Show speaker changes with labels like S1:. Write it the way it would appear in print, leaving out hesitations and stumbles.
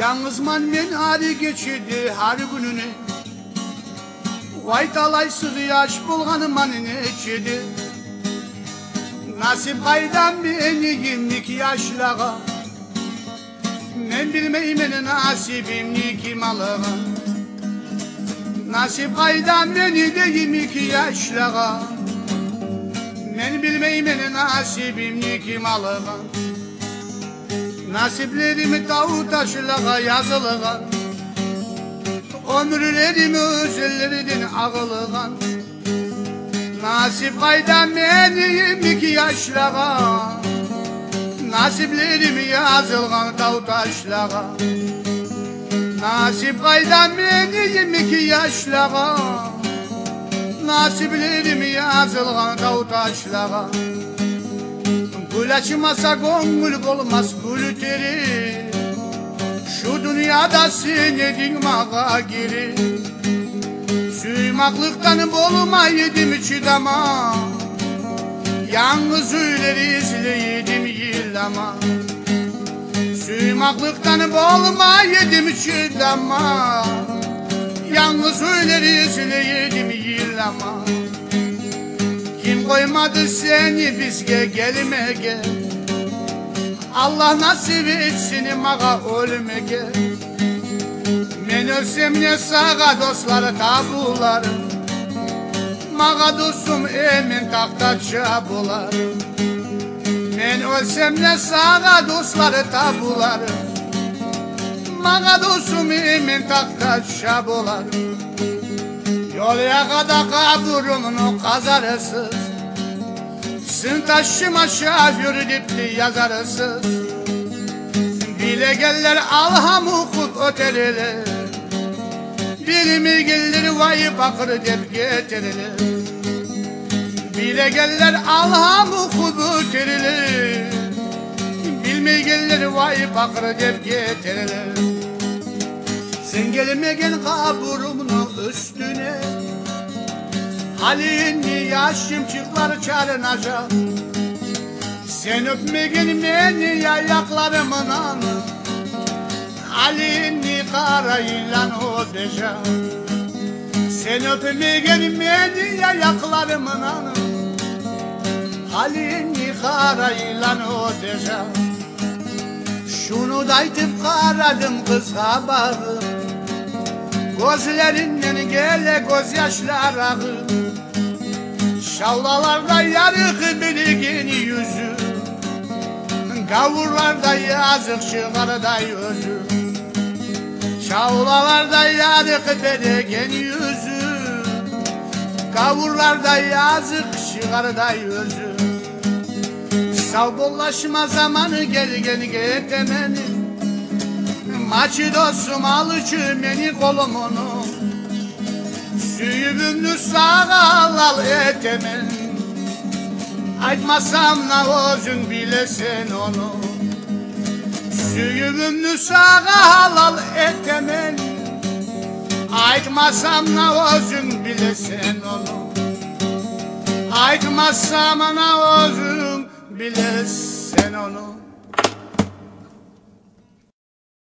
S1: Yalnız men hali geçirdi her gününü. Vay talaysız yaş bulganı manını içidi. Nasip kaydan beni 22 yaşlığa. Men bilmeyim nasibimni kim alığa. Nasip kaydan beni de 22 yaşlığa. Men bilmeyim nasibimni kim alığa. Nasiplerimi tavu taşlığa yazılığa. Ömürlerimi özlerden ağılığa. Nasip kaydan beni 22 yaşlığa. Nasiplerimi yazılgan tavu taşlığa. Nasip kaydan beni 22 yaşlığa. Nasiplerimi yazılgan tavu taşlığa. Gül açmasa gönül olmaz gül teri. Şu dünyada senedin mağa giri. Suymaklıktan bolma yedim çidama. Yalnız öyleri izleyedim yılama. Suymaklıktan bolma yedim çidama. Yalnız öyleri izleyedim yılama. Kim koymadı seni bizge gelmege. Allah nasip etsin mağa ölmege. Men ölsem ne sağa dostları tabular. Mağa dostum emin takta çabular. Men ölsem ne sağa dostları tabular. Mağa dostum emin takta çabular. Yol yakada kaburumunu kazarsız. Sın taşıma şafür dipli yazarsız. Bile geller alham hukuk öterilir. Bilimi gelir vay bakır dep getirilir. Bile geller alham hukuk öterilir. Bilimi gelir vay bakır dep getirilir. Sen gelmegen kaburumun üstüne. Halini yaşım çıklar çarınacak. Sen öpmegen beni yayaklarımın anı. Halini karayla ödecek. Sen öpmegen beni yayaklarımın anı. Halini karayla ödecek. Şunu da itip karadım kızga bağım. Gözlerinden gele gözyaşlar akı. Şavlalarda yarık bilgin yüzü. Gavurlarda yazık çıkarda yüzü. Şavlalarda yarık bilgin yüzü. Gavurlarda yazık çıkarda yüzü. Savbollaşma zamanı gelgen getemeni. Maçı dostum alıcı beni kolumunu. Süyümünü sağa al etemen. Aytmasam navozun bilesen onu. Süyümünü sağa al etemen. Aytmasam navozun bilesen onu. Aytmasam navozun bilesen onu.